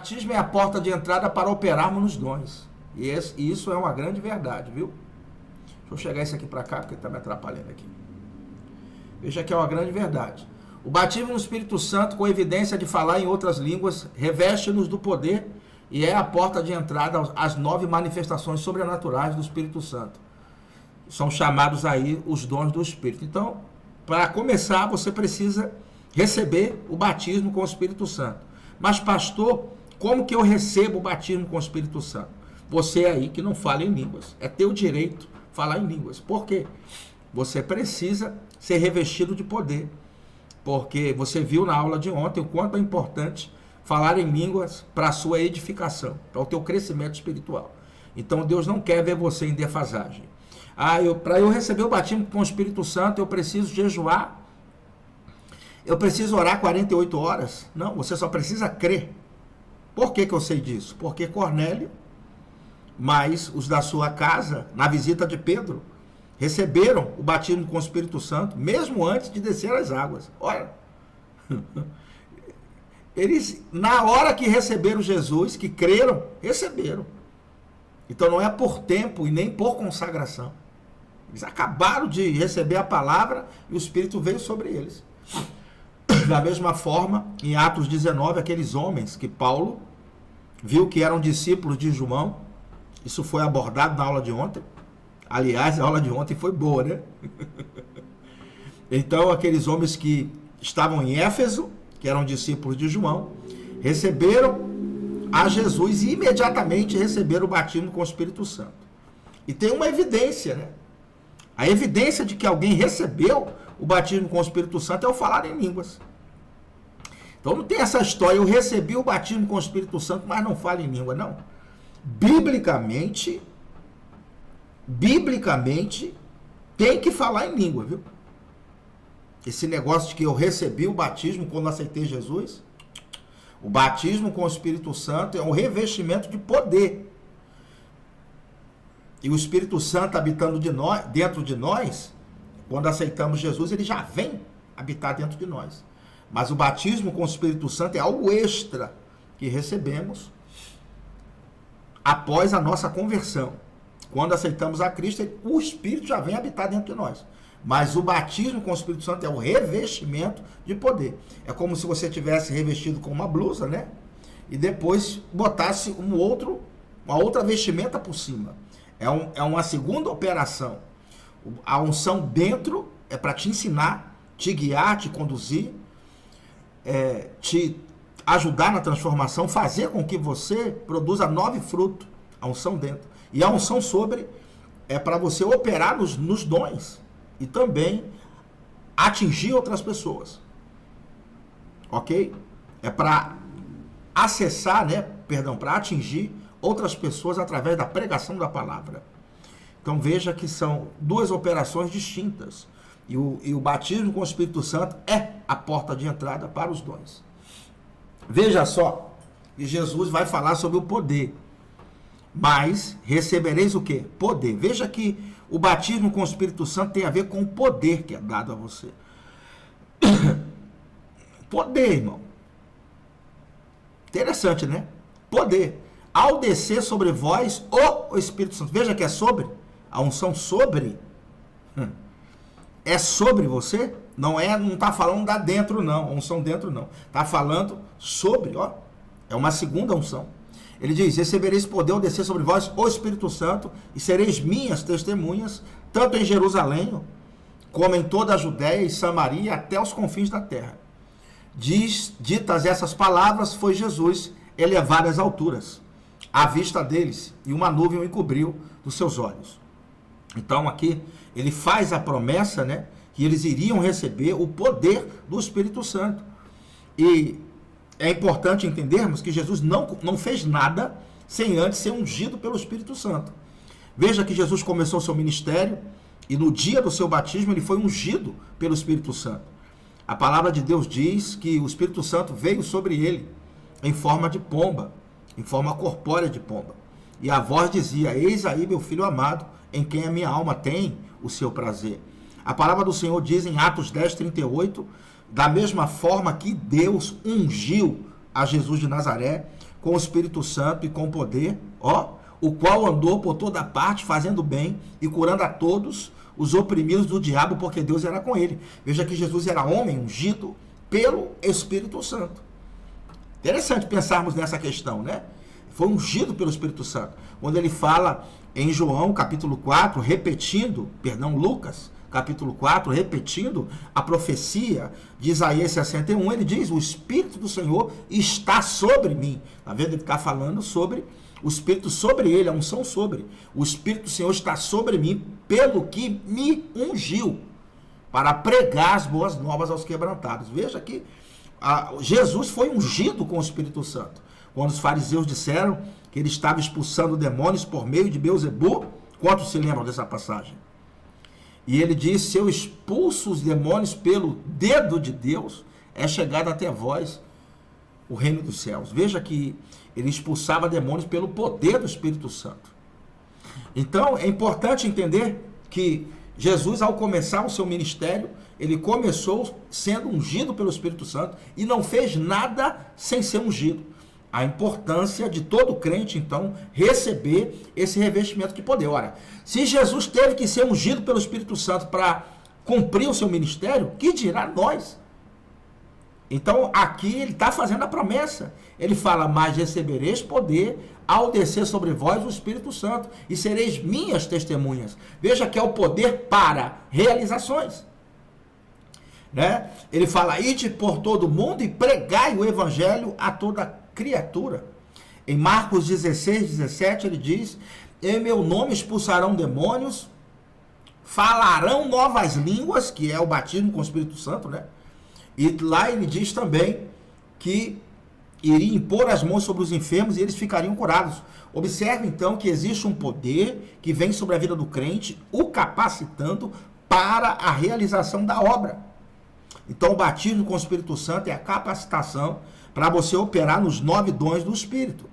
batismo é a porta de entrada para operarmos nos dons. E isso é uma grande verdade, viu? Deixa eu chegar isso aqui para cá, porque está me atrapalhando aqui. Veja que é uma grande verdade. O batismo no Espírito Santo, com evidência de falar em outras línguas, reveste-nos do poder e é a porta de entrada às 9 manifestações sobrenaturais do Espírito Santo. São chamados aí os dons do Espírito. Então, para começar, você precisa receber o batismo com o Espírito Santo. Mas, pastor, como que eu recebo o batismo com o Espírito Santo? Você aí que não fala em línguas. É teu direito falar em línguas. Por quê? Você precisa ser revestido de poder. Porque você viu na aula de ontem o quanto é importante falar em línguas para a sua edificação, para o teu crescimento espiritual. Então Deus não quer ver você em defasagem. Para eu receber o batismo com o Espírito Santo, eu preciso jejuar, eu preciso orar 48 horas. Não, você só precisa crer. Por que eu sei disso? Porque Cornélio, mais os da sua casa, na visita de Pedro, receberam o batismo com o Espírito Santo, mesmo antes de descer as águas. Olha, eles, na hora que receberam Jesus, que creram, receberam. Então não é por tempo e nem por consagração. Eles acabaram de receber a palavra e o Espírito veio sobre eles. Da mesma forma, em Atos 19, aqueles homens que Paulo viu que eram discípulos de João, isso foi abordado na aula de ontem. Aliás, a aula de ontem foi boa, né? Então, aqueles homens que estavam em Éfeso, que eram discípulos de João, receberam a Jesus e imediatamente receberam o batismo com o Espírito Santo. E tem uma evidência, né? A evidência de que alguém recebeu o batismo com o Espírito Santo é o falar em línguas. Então não tem essa história, eu recebi o batismo com o Espírito Santo, mas não falo em língua, não. Biblicamente, tem que falar em língua, viu? Esse negócio de que eu recebi o batismo quando aceitei Jesus, o batismo com o Espírito Santo é um revestimento de poder. E o Espírito Santo habitando dentro de nós, quando aceitamos Jesus, ele já vem habitar dentro de nós. Mas o batismo com o Espírito Santo é algo extra que recebemos após a nossa conversão. Quando aceitamos a Cristo, o Espírito já vem habitar dentro de nós. Mas o batismo com o Espírito Santo é o revestimento de poder. É como se você tivesse revestido com uma blusa, né? E depois botasse uma outra vestimenta por cima. É uma segunda operação. A unção dentro é para te ensinar, te guiar, te conduzir, te ajudar na transformação, fazer com que você produza 9 frutos. A unção dentro. E a unção sobre é para você operar nos dons e também atingir outras pessoas. Ok? É para acessar, para atingir outras pessoas através da pregação da palavra. Então veja que são 2 operações distintas. E o batismo com o Espírito Santo é a porta de entrada para os dons. Veja só, que Jesus vai falar sobre o poder. Mas recebereis o quê? Poder. Veja que o batismo com o Espírito Santo tem a ver com o poder que é dado a você. Poder, irmão. Interessante, né? Poder. Ao descer sobre vós o Espírito Santo. Veja que é sobre. A unção sobre. É sobre você. Não está falando da dentro, não. A unção dentro, não. Está falando sobre, ó. É uma segunda unção. Ele diz, recebereis poder ao descer sobre vós o Espírito Santo e sereis minhas testemunhas, tanto em Jerusalém, como em toda a Judéia e Samaria, até os confins da terra. Ditas essas palavras, foi Jesus elevado às alturas, à vista deles, e uma nuvem o encobriu dos seus olhos. Então aqui, ele faz a promessa, que eles iriam receber o poder do Espírito Santo. E é importante entendermos que Jesus não fez nada sem antes ser ungido pelo Espírito Santo. Veja que Jesus começou seu ministério e no dia do seu batismo ele foi ungido pelo Espírito Santo. A palavra de Deus diz que o Espírito Santo veio sobre ele em forma de pomba, em forma corpórea de pomba. E a voz dizia, eis aí meu filho amado, em quem a minha alma tem o seu prazer. A palavra do Senhor diz em Atos 10:38, da mesma forma que Deus ungiu a Jesus de Nazaré com o Espírito Santo e com poder, o qual andou por toda parte fazendo bem e curando a todos os oprimidos do diabo, porque Deus era com ele. Veja que Jesus era homem ungido pelo Espírito Santo. Interessante pensarmos nessa questão, né? Foi ungido pelo Espírito Santo. Quando ele fala em João, capítulo 4, Lucas, capítulo 4, repetindo a profecia de Isaías 61, ele diz: o Espírito do Senhor está sobre mim. Está vendo? Ele está falando sobre o Espírito sobre ele, a unção sobre. O Espírito do Senhor está sobre mim, pelo que me ungiu, para pregar as boas novas aos quebrantados. Veja que Jesus foi ungido com o Espírito Santo. Quando os fariseus disseram que ele estava expulsando demônios por meio de Beelzebu, quantos se lembram dessa passagem? E ele disse: se eu expulso os demônios pelo dedo de Deus, é chegado até vós o reino dos céus. Veja que ele expulsava demônios pelo poder do Espírito Santo. Então, é importante entender que Jesus, ao começar o seu ministério, ele começou sendo ungido pelo Espírito Santo e não fez nada sem ser ungido. A importância de todo crente, então, receber esse revestimento de poder. Ora, se Jesus teve que ser ungido pelo Espírito Santo para cumprir o seu ministério, que dirá nós? Então, aqui ele está fazendo a promessa. Ele fala: mas recebereis poder ao descer sobre vós o Espírito Santo, e sereis minhas testemunhas. Veja que é o poder para realizações. Né? Ele fala: ide por todo o mundo e pregai o evangelho a toda criatura. Em Marcos 16, 17, ele diz: em meu nome expulsarão demônios, falarão novas línguas, que é o batismo com o Espírito Santo, né? E lá ele diz também que iria impor as mãos sobre os enfermos e eles ficariam curados. Observe então que existe um poder que vem sobre a vida do crente, o capacitando para a realização da obra. Então o batismo com o Espírito Santo é a capacitação para você operar nos 9 dons do Espírito.